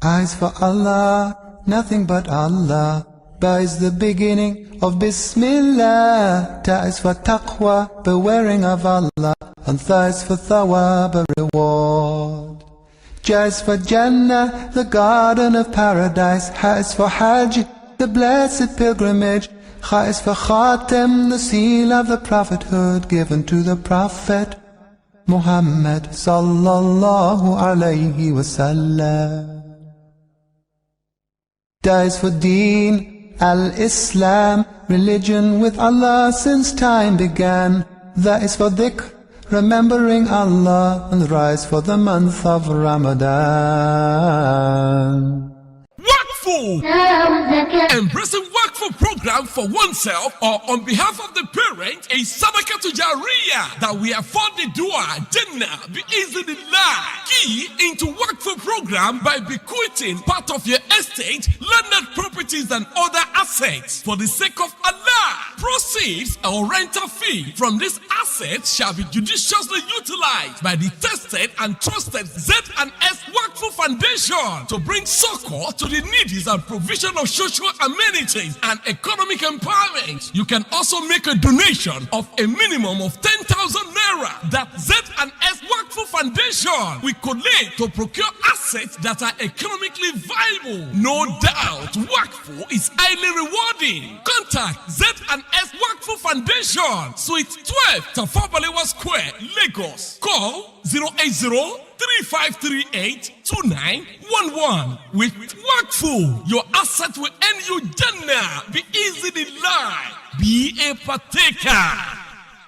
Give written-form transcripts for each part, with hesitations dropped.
Eyes for Allah, nothing but Allah. Ba is the beginning of Bismillah. Ta is for taqwa, bewaring of Allah. And Tha is for thawab, a reward. Ja is for Jannah, the garden of paradise. Ha is for Hajj, the blessed pilgrimage. Kha is for Khatem, the seal of the prophethood given to the Prophet Muhammad sallallahu alayhi wasallam. Da is for Deen, Al-Islam, religion with Allah since time began. That is for dhikr, remembering Allah, and rise for the month of Ramadan. Embracing Wakfu program for oneself or on behalf of the parent is Sadaqat to Jariyah that we afford the dua Jannah be easily key into Wakfu program by bequeathing part of your estate, landed properties and other assets for the sake of Allah. Proceeds or rental fee from this asset shall be judiciously utilized by the tested and trusted Z&S Wakfu Foundation to bring succor to the needy and provision of social amenities and economic empowerment. You can also make a donation of a minimum of 10,000 naira that Z&S Wakfu Foundation will collect to procure assets that are economically viable. No doubt, Wakfu is highly rewarding. Contact Z&S Wakfu Foundation, Suite 12, Tafabalewa Square, Lagos. Call 080-3538-2911. With Wakfu, your asset will earn you Jannah. Be easily live. Be a partaker.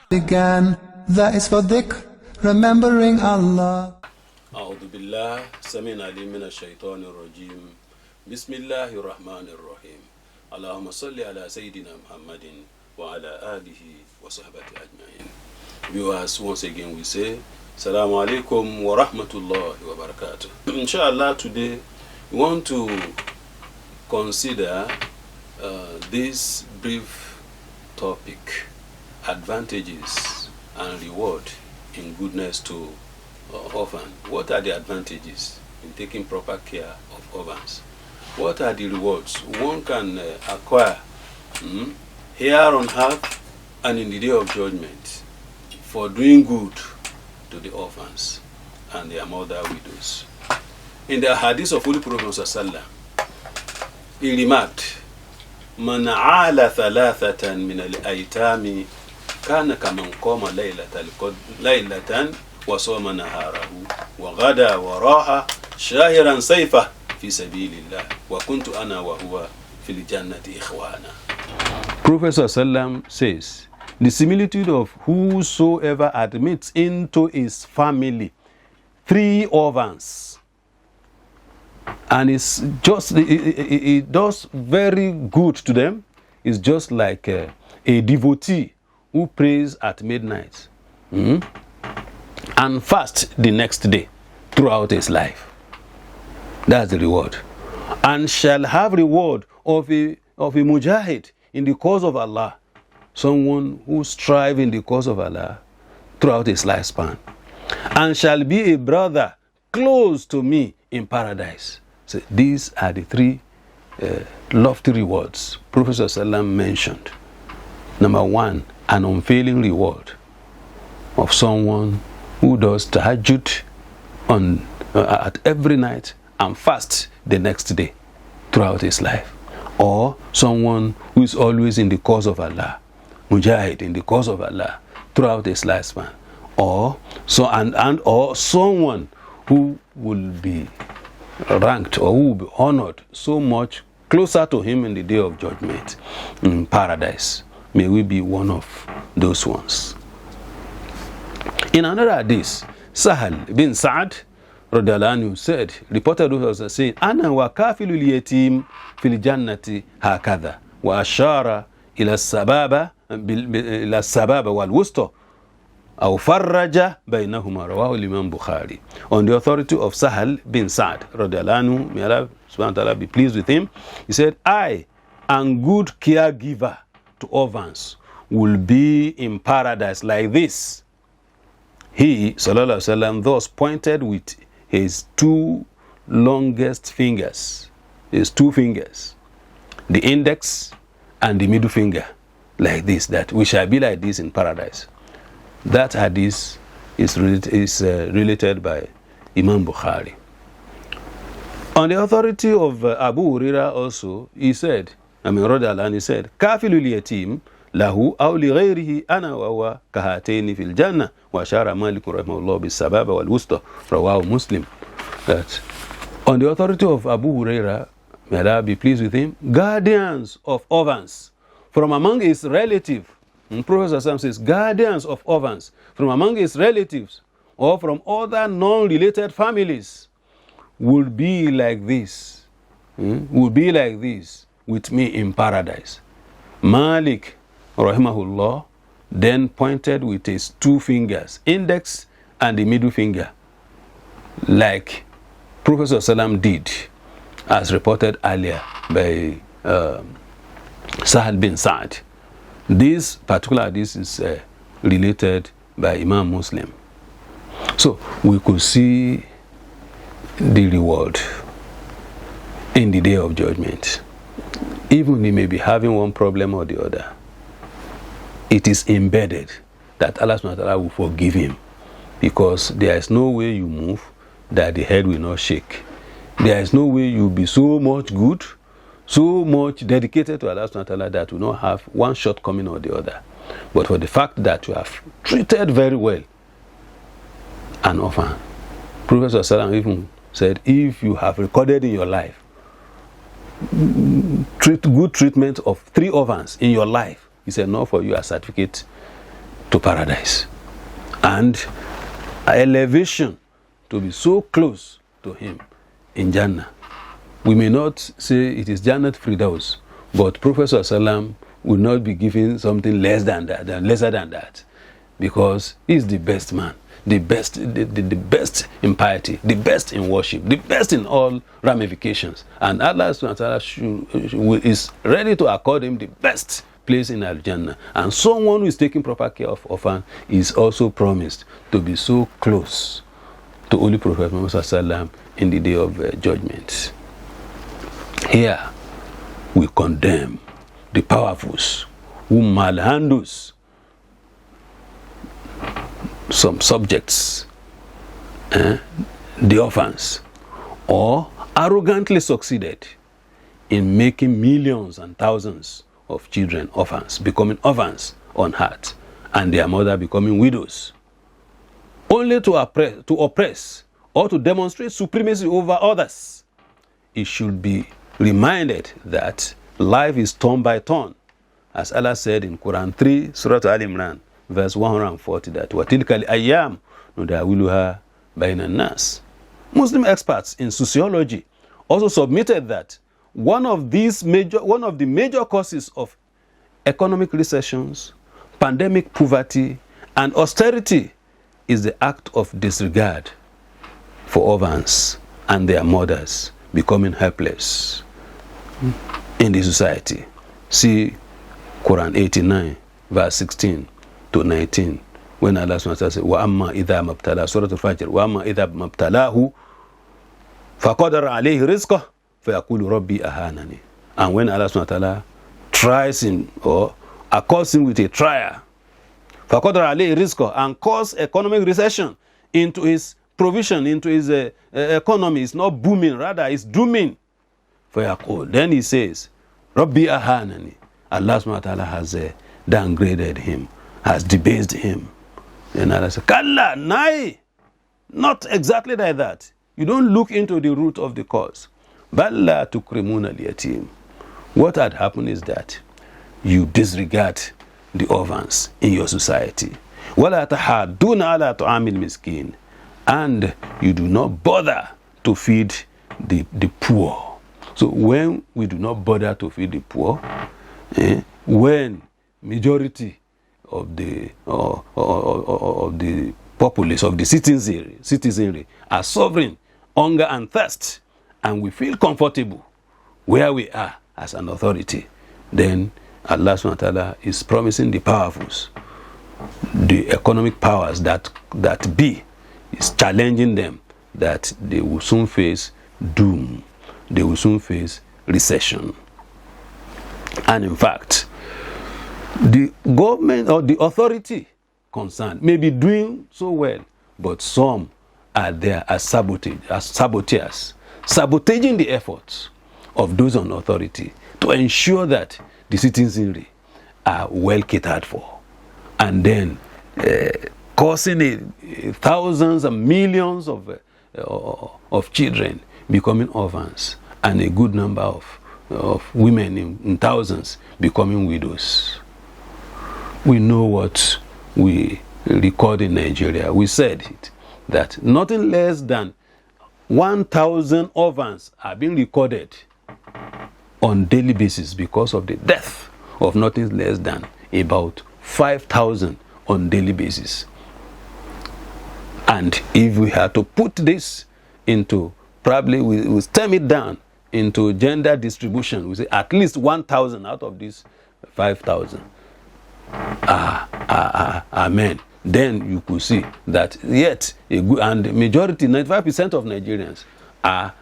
Began, that is for dhikr, remembering Allah. أعوذ بالله سميع العليم من الشيطان الرجيم بسم الله الرحمن الرحيم اللهم صل على سيدنا محمد وعلى آله وصحبه أجمعين. Viewers, once again we say Assalamu alaikum wa rahmatullahi wa barakatuh. Inshallah, today we want to consider this brief topic: advantages and reward in goodness to orphans. What are the advantages in taking proper care of orphans? What are the rewards one can acquire here on earth and in the day of judgment for doing good to the orphans and their mother widows? In the hadith of Holy Prophet Sallallahu, he remarked, "Man aala thalathatan min al-aytami kana kaman qama laylatan wa sama naharahu wa ghada wa raha shahiran sayfa fi sabilillah wa kuntu ana wa huwa fil jannati ikhwana." Prophet Sallallahu says, the similitude of whosoever admits into his family 3 orphans, and it does very good to them, is just like a devotee who prays at midnight and fast the next day throughout his life. That's the reward. And shall have reward of a mujahid in the cause of Allah, someone who strive in the cause of Allah throughout his lifespan, and shall be a brother close to me in paradise. So these are the 3 lofty rewards Prophet ﷺ mentioned. Number 1, an unfailing reward of someone who does tahajjud at every night and fast the next day throughout his life, or someone who is always in the cause of Allah, mujahid in the cause of Allah throughout his lifespan, or someone who will be ranked or who will be honored so much closer to him in the day of judgment in paradise. May we be one of those ones. In another hadith, Sahal bin Sa'ad radhiyallahu anhu said, reported was saying, "Ana wa kafilul yatim fil jannati hakadha wa ashara ila sababa wal wusta aw farraja bainahuma." Rawahu al-Imam Bukhari. On the authority of Sahal bin Sa'ad radhiyallahu anhu, may Allah subhanahu wa ta'ala be pleased with him, he said, "I am good caregiver to orphans will be in paradise like this." He, sallallahu alaihi wasallam, thus pointed with his 2 longest fingers. It's 2 fingers, the index and the middle finger, like this, that we shall be like this in paradise. That hadith is related by Imam Bukhari. On the authority of Abu Huraira also, he said, he said, Kafilul yatim lahu aw li ghayrihi ana wa huwa kahataini fil jannah wa shara Malik rahimahullah bis sababa wal wusta, rawahu Muslim. That on the authority of Abu Huraira, may Allah be pleased with him, guardians of orphans from among his relatives, Prophet says, guardians of orphans from among his relatives or from other non-related families would be like this, would be like this with me in paradise. Malik rahimahullah then pointed with his 2 fingers, index and the middle finger, like Prophet ﷺ did, as reported earlier by Sahal bin Sa'd. This particular hadith is related by Imam Muslim. So we could see the reward in the day of judgment. Even he may be having one problem or the other, it is embedded that Allah subhanahu wa ta'ala will forgive him, because there is no way you move that the head will not shake. There is no way you'll be so much good, so much dedicated to Allah subhanahu wa ta'ala that will not have one shortcoming or the other. But for the fact that you have treated very well an orphan, Prophet ﷺ even said, if you have recorded in your life good treatment of 3 orphans in your life, he said, not for you a certificate to paradise and elevation to be so close to him in Jannah. We may not say it is Jannat Firdaus, but Prophet ﷺ will not be giving something less than that, lesser than that, because he is the best man, the best in piety, the best in worship, the best in all ramifications, and Allah subhanahu wa ta'ala is ready to accord him the best place in Al-Jannah. And someone who is taking proper care of orphan is also promised to be so close to Holy Prophet Muhammad in the day of judgment. Here we condemn the powerfuls who malhandles some subjects, the orphans, or arrogantly succeeded in making millions and thousands of children orphans, becoming orphans on heart, and their mother becoming widows, only to oppress or to demonstrate supremacy over others. It should be reminded that life is turn by turn, as Allah said in Quran 3, Surah Al-Imran, verse 140, that وَتِلْكَ الْأَيَّامُ نُدَاوِلُهَا بَيْنَ النَّاسِ. Muslim experts in sociology also submitted that one of the major causes of economic recessions, pandemic poverty, and austerity is the act of disregard for orphans and their mothers becoming helpless in the society. See Quran 89, verse 16 to 19, when Allah subhanahu wa ta'ala says, وَأَمَّا إِذَا مَبْتَلَى Surah Al-Fajr, وَأَمَّا إِذَا مَبْتَلَاهُ فَقَدَرَ عَلَيْهِ رِزْقَهُ فَيَقُولُ رَبِّي أَهَانَنِي. And when Allah subhanahu wa ta'ala tries him or accords him with a trial, فَقَدَرَ عَلَيْهِ رِزْقَهُ, and cause economic recession into his provision, into his economy, is not booming, rather it's dooming. فَيَقُولُ, then he says, رَبِّي أَهَانَنِي. Allah subhanahu wa ta'ala has downgraded him, has debased him. And Allah says, Kalla, nay, not exactly like that. You don't look into the root of the cause. Balla tukrimuna al-yatim. What had happened is that you disregard the orphans in your society. Wala tahadduna ala ta'amil miskin. And you do not bother to feed the poor. So when we do not bother to feed the poor, when majority of the populace, of the citizenry are suffering hunger and thirst, and we feel comfortable where we are as an authority, then Allah subhanahu wa ta'ala is promising the powerfuls, the economic powers that be, is challenging them that they will soon face doom. They will soon face recession. And in fact, the government or the authority concerned may be doing so well, but some are there as saboteurs, sabotaging the efforts of those on authority to ensure that the citizenry are well catered for, and then causing thousands and millions of children becoming orphans, and a good number of women in thousands becoming widows. We know what we record in Nigeria. We said it, that nothing less than 1,000 orphans are being recorded on daily basis because of the death of nothing less than about 5,000 on daily basis. And if we had to put this into, probably we'll stem it down into gender distribution, we say at least 1,000 out of these 5,000 are men. Then you could see that yet and the majority, 95% of Nigerians are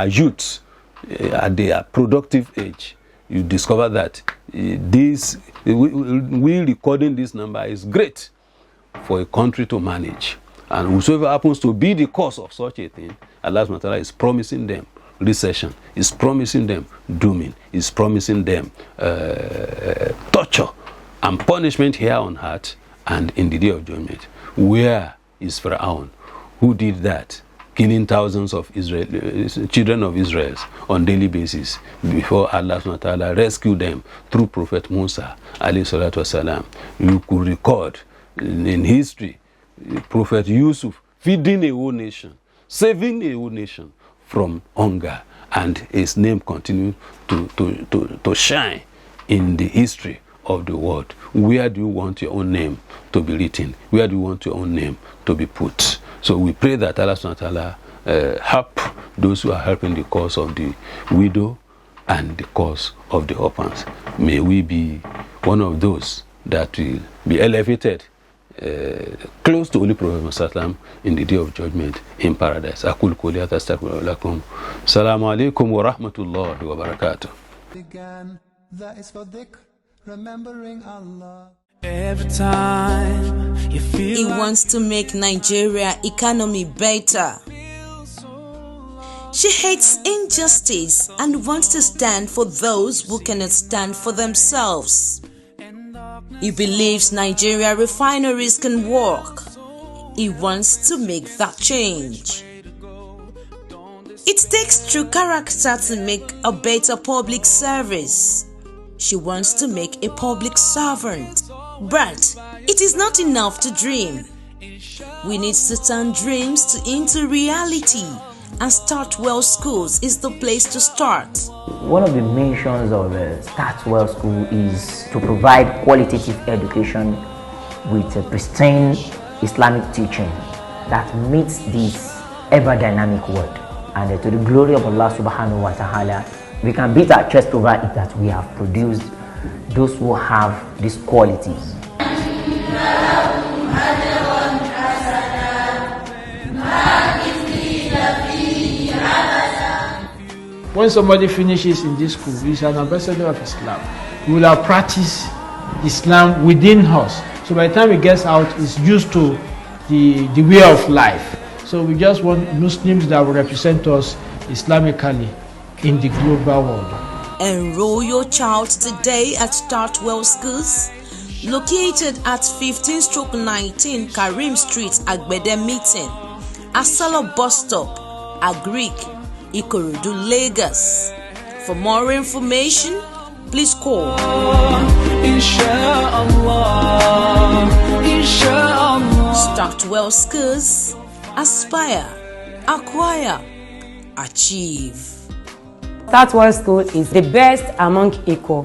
youths at their productive age. You discover that we recording this number is great for a country to manage. And whosoever happens to be the cause of such a thing, Allah subhanahu wa ta'ala is promising them recession, is promising them dooming, is promising them torture and punishment here on earth and in the day of judgment. Where is Pharaoh, who did that, killing thousands of children of Israel on daily basis before Allah subhanahu wa ta'ala rescued them through Prophet Musa alayhi salatu wasalam? You could record in history Prophet Yusuf feeding a whole nation, saving a whole nation from hunger, and his name continued to shine in the history of the world. Where do you want your own name to be written? Where do you want your own name to be put? So we pray that Allah subhanahu wa ta'ala help those who are helping the cause of the widow and the cause of the orphans. May we be one of those that will be elevated close to Holy Prophet Muhammad in the day of judgment in paradise. Aqul qawli hadha astaghfiru lakum. Assalamu alaikum wa rahmatullahi wa barakatuh. That is for dhikr, remembering Allah. Every time you feel he wants to make Nigeria economy better. She hates injustice and wants to stand for those who cannot stand for themselves. He believes Nigeria refineries can work. He wants to make that change. It takes true character to make a better public service. She wants to make a public servant. But it is not enough to dream. We need to turn dreams into reality, and Start Well Schools is the place to start. One of the missions of Start Well School is to provide qualitative education with a pristine Islamic teaching that meets this ever-dynamic world. And to the glory of Allah subhanahu wa ta'ala, we can beat our chest over it that we have produced those who have these qualities. When somebody finishes in this school, he is an ambassador of Islam. We will have practiced Islam within us. So by the time he gets out, he's used to the way of life. So we just want Muslims that will represent us Islamically in the global world. Enroll your child today at Start Well Schools, located at 15/19 Karim Street, Agbede Meeting, Asala Bus Stop, Agric, Ikorodu, Lagos. For more information, please call. Start Well Schools. Aspire, acquire, achieve. Start Well School is the best among equal.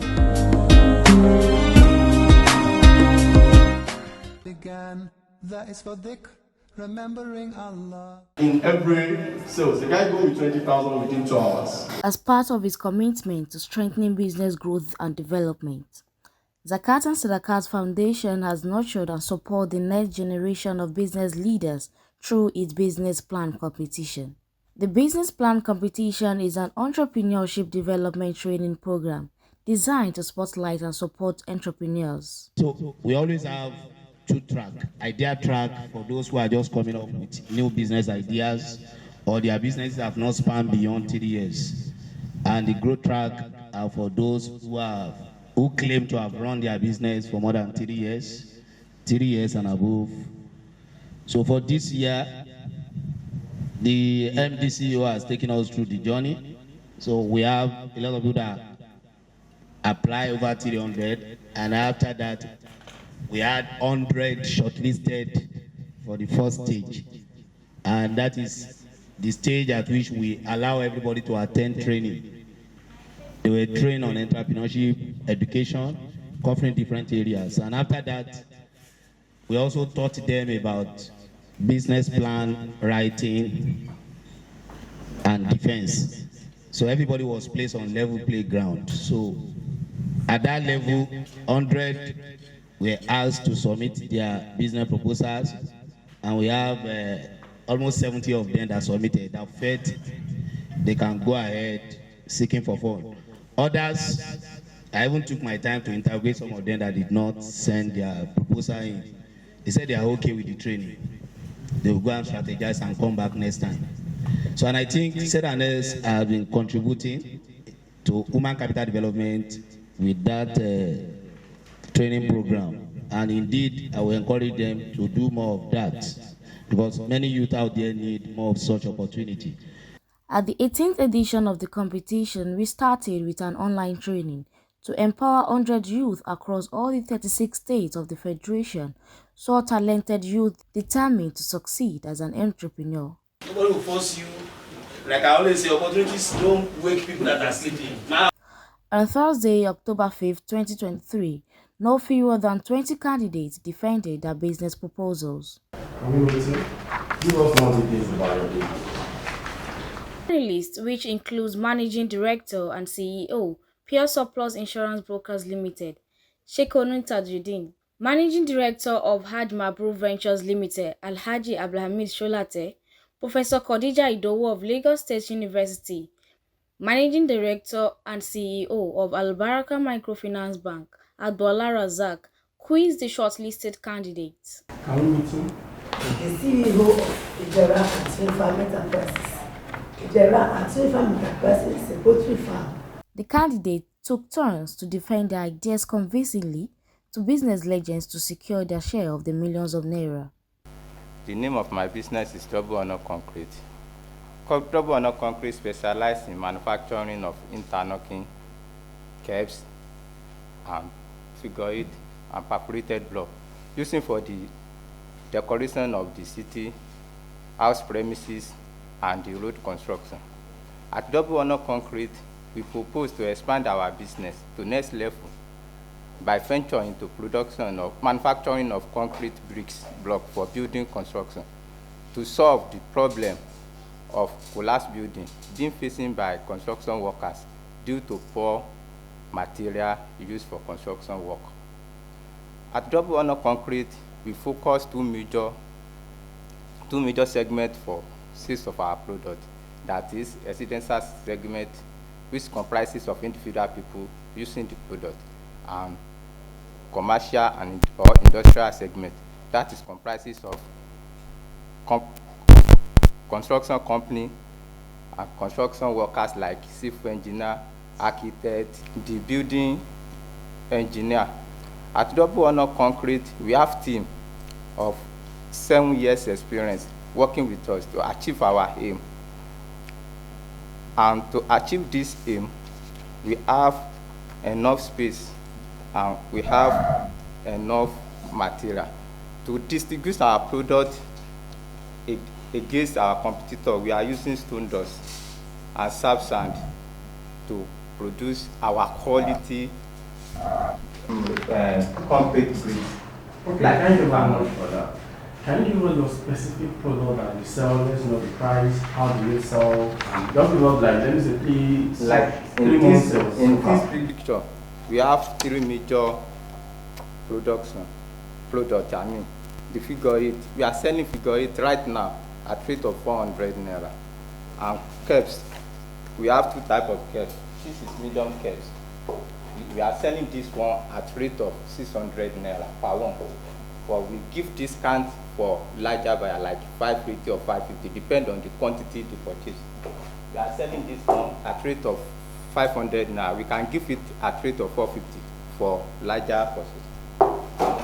That is for dhikr, remembering Allah. In every sales, the guy goes with 20,000 within 2 hours. As part of his commitment to strengthening business growth and development, Zakat and Sadaqat Foundation has nurtured and supported the next generation of business leaders through its business plan competition. The Business Plan Competition is an entrepreneurship development training program designed to spotlight and support entrepreneurs. So we always have two track, idea track for those who are just coming up with new business ideas or their businesses have not spanned beyond 3 years. And the growth track are for those who claim to have run their business for more than 3 years and above. So for this year, the MDCO has taken us through the journey. So we have a lot of people that apply over 300, and after that, we had 100 shortlisted for the first stage. And that is the stage at which we allow everybody to attend training. They were trained on entrepreneurship, education, covering different areas. And after that, we also taught them about business plan writing and defense. So everybody was placed on level playground. So at that level, 100 were asked to submit their business proposals, and we have almost 70 of them that submitted that felt they can go ahead seeking for funds. Others, I even took my time to interrogate some of them that did not send their proposal in. They said they are okay with the training. They will go and strategize and come back next time. So, and I think Sedanes have been contributing to human capital development with that training program. And indeed, I will encourage them to do more of that because many youth out there need more of such opportunity. At the 18th edition of the competition, we started with an online training to empower 100 youth across all the 36 states of the Federation, so talented youth determined to succeed as an entrepreneur. Nobody will force you. Like I always say, opportunities don't wake people that are sleeping. On Thursday, October 5th, 2023, no fewer than 20 candidates defended their business proposals. Give us more details about your business. The list, which includes Managing Director and CEO, Pure Surplus Insurance Brokers Limited, Shekonun Tajuddin, Managing Director of Hajj Mabrur Ventures Limited, Alhaji Abdulhamid Sholate, Professor Khadija Idowu of Lagos State University, Managing Director and CEO of Al Baraka Microfinance Bank, Adbola Razak, quizzed the shortlisted candidates. Can we meet him? The CEO of Ijera and Swinfarm Enterprises. Ijera and Swinfarm Enterprises is a poultry farm. The candidates took turns to defend their ideas convincingly to business legends to secure their share of the millions of naira. The name of my business is Double Honor Concrete. Double Honor Concrete specializes in manufacturing of interlocking, caps, and figure eight and perforated block, using for the decoration of the city, house premises, and the road construction. At Double Honor Concrete, we propose to expand our business to next level by venturing into production of manufacturing of concrete bricks block for building construction to solve the problem of collapsed building being faced by construction workers due to poor material used for construction work. At Double Honor Concrete, we focus two major segments for sales of our product. That is residential segment, which comprises of individual people using the product, and commercial and or industrial segment, that is comprises of construction company and construction workers like civil engineer, architect, the building engineer. At Double Honor Concrete, we have a team of 7 years experience working with us to achieve our aim. And to achieve this aim, we have enough space and we have enough material. To distinguish our product against our competitor, we are using stone dust and sap sand to produce our quality concrete bricks. Okay, thank you very much for that. Can you give us your specific product that you sell? Let's know the price, how do you sell? And just give us like, let me say, please, like three months sales. In this picture, we have 3 major products. The figure 8, we are selling figure 8 right now at rate of 400 naira. And caps, we have two types of caps. This is medium caps. We are selling this one at rate of 600 naira per one. But we give discount for larger buyer like 550 or 550, depend on the quantity to purchase. We are selling this one at rate of 500 naira. We can give it at rate of 450 for larger purchase.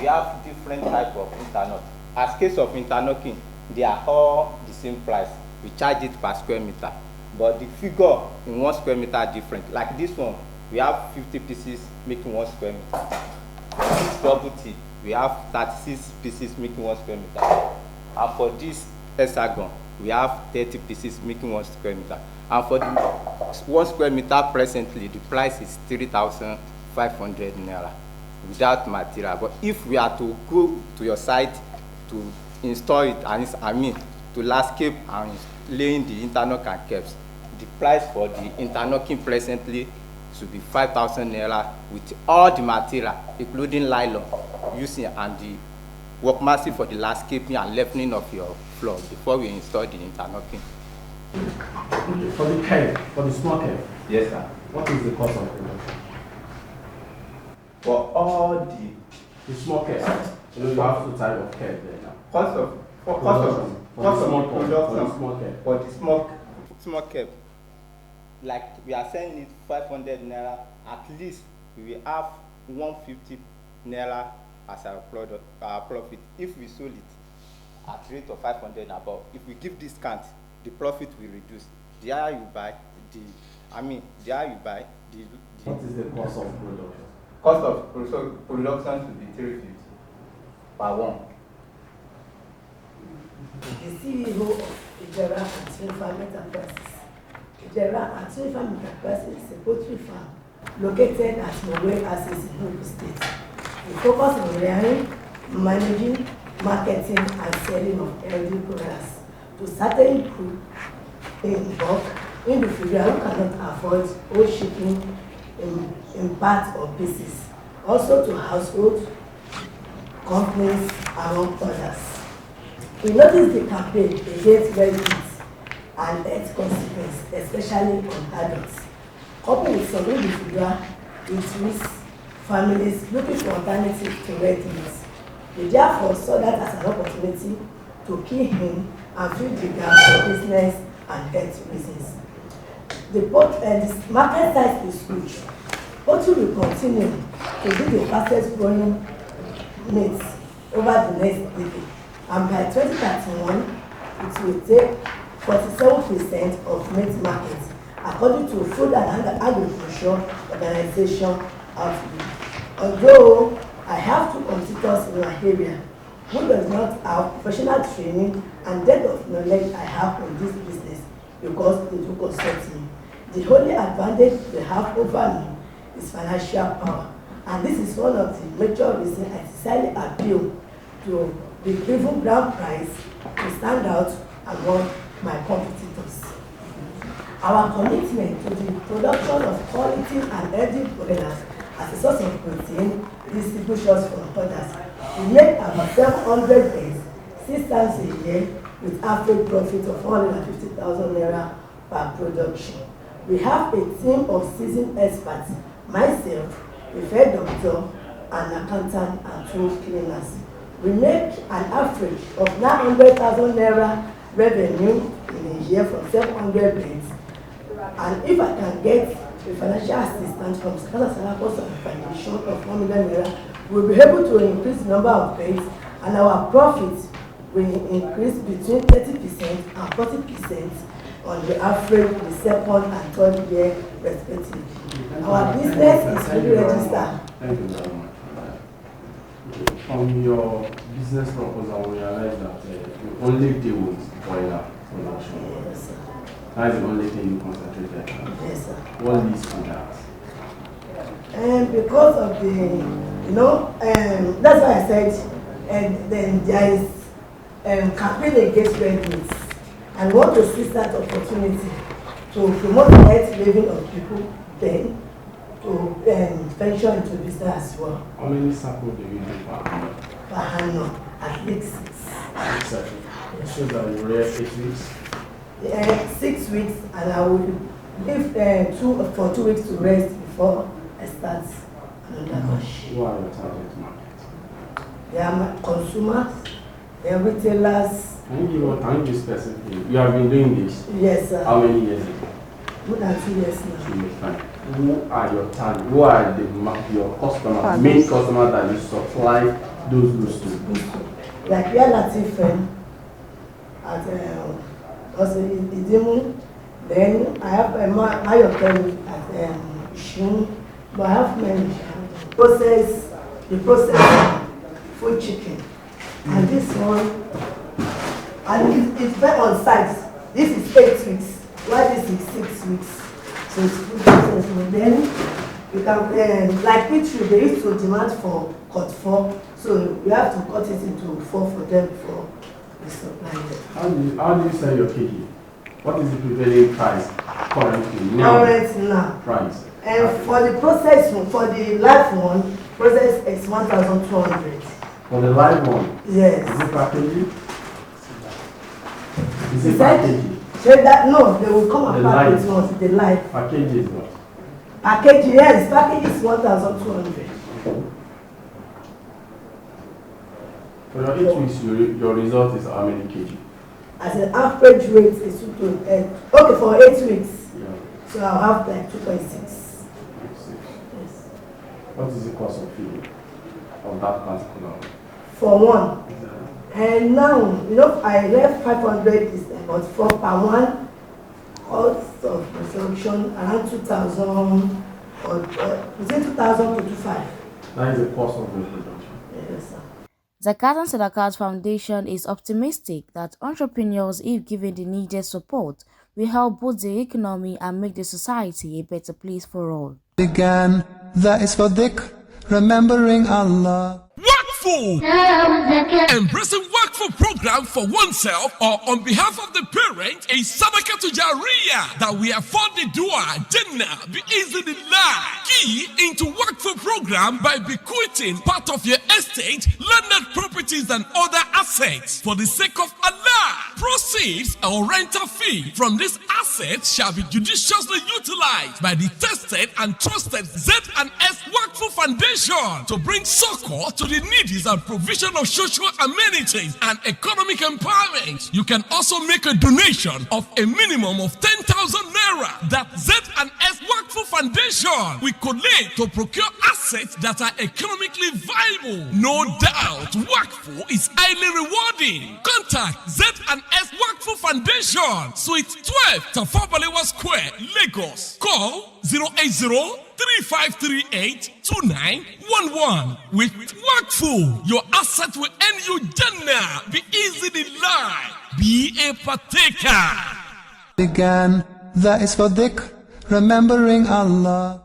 We have different type of interlock. As case of interlocking, they are all the same price. We charge it per square meter, but the figure in 1 square meter are different. Like this one, we have 50 pieces making 1 square meter. This double T, we have 36 pieces making 1 square meter. And for this hexagon, we have 30 pieces making 1 square meter. And for the 1 square meter presently, the price is 3,500 naira without material. But if we are to go to your site to install it, and to landscape and laying the interlock and caps, the price for the interlocking presently should be 5,000 naira with all the material, including nylon, using and the workmanship for the landscaping and leveling of your floor before we install the interlocking. For the curve, for the small curve. Yes, sir. What is the cost of production? For all the small curve, you have two types of curve there now. Cost of small curve, like we are selling it 500 naira. At least we will have 150 naira as our product, our profit. If we sold it at rate of 500 and above, if we give discount, the profit will reduce. The higher you buy, the What is the cost of production? Cost of production to be 350 per one. The CEO of Ijera and Twin Enterprises. Ijera and Twin Enterprises is a poultry farm located at Mowe Access in Ogun State. We focus on rearing, managing, marketing, and selling of healthy products to certain group in bulk, individuals who cannot afford whole shipping in parts or pieces, also to household companies, among others. We noticed the campaign against red meat and health consequences, especially on adults, coupled with some individual with families looking for alternatives to red meat. We therefore saw that as an opportunity to key in and fill the gap for business and health reasons. The market size is huge. Poultry will continue to be the fastest growing meat over the next decade. And by 2031, it will take 47% of meat market, according to Food and Agriculture Organization outlook. Although I have two competitors in my area who does not have professional training and depth of knowledge I have in this business because they do consulting. The only advantage they have over me is financial power, and this is one of the major reasons I decided to appeal to the given ground price to stand out among my competitors. Our commitment to the production of quality and healthy products as a source of protein distributions from others. We make about 700 eggs 6 times a year with average profit of 150,000 naira per production. We have a team of seasoned experts, myself, a vet doctor, an accountant, and 2 cleaners. We make an average of 900,000 naira revenue in a year from 700 beds. And if I can get a financial assistance from Sadaqat and Foundation of 1 million naira, we'll be able to increase the number of beds, and our profits will increase between 30% and 40% on the average the second and third year respectively. Our business is fully registered. Thank you very much. From your business proposal, we realize that you only deal with boiler production. Yes, sir. That's the only thing you concentrate on. Yes, sir. What leads to that? And because of the, that's why I said, and then there is campaign against red meat, and want to seize that opportunity to promote the health living of people, then to venture into business as well. How many samples do you do per annum? Per annum, at least 6. Exactly. It shows that you rear 8 weeks. 6 weeks, and I will leave 2 weeks to rest before I start another course. Who are your target market? They are consumers, they are retailers. Can you be specific? You have been doing this? Yes, sir. How many years ago? More than 2 years now. 2 years, fine. Who are your target? Who are your customers, main customers that you supply those goods to? Like we are Latif at also Idimu. Then I have Mayokel at Ishun. But I have many the process food chicken. And this one, and it's very on site. This is 8 weeks, while this is 6 weeks. So it's food process. And then you can, like Pitri, they used to demand for cut 4. So you have to cut it into 4 for them before we supply them. How do you sell your kg? What is the prevailing price currently? Now. Price. And for the process one, for the live one, process is 1,200. For the live one? Yes. Is it packaging? Is it packaging? Say that no, they will come and pack it once the live. Package is what? Package, yes, package is 1,200. For your 8 weeks, your result is how many kg? As an average rate is 2.8. Okay, for 8 weeks. Yeah. So I'll have like 2.6. Yes. What is the cost of feeding of that particular one? For one. And now, I left 500 is about 4 per one. Cost of production around 2,000 or between 2,000 to 2,500. That is the cost of the production. Yes, sir. Zakat and Sadaqat Foundation is optimistic that entrepreneurs, if given the needed support, will help boost the economy and make the society a better place for all. Began, that is for dhikr, remembering Allah. Wakfu! Embracing Wakfu program for oneself or on behalf of the parent is Sadaqat to Jariyah that we afford the dua Jannah be easily key into Wakfu program by bequeathing part of your estate, landed properties and other assets for the sake of Allah. Proceeds or rental fee from this asset shall be judiciously utilized by the tested and trusted Z&S Wakfu Foundation to bring succor to the needy and provision of social amenities and economic empowerment. You can also make a donation of a minimum of 10,000 naira that Z&S Wakfu Foundation will collect to procure assets that are economically viable. No doubt, Wakfu is highly rewarding. Contact Z&S Wakfu Foundation, Suite 12, Tafabalewa Square, Lagos. Call 080-3538-2911. With Wakfu, your asset will earn you Jannah. Be easy in life. Be a partaker. Began, that is for dhikr, remembering Allah.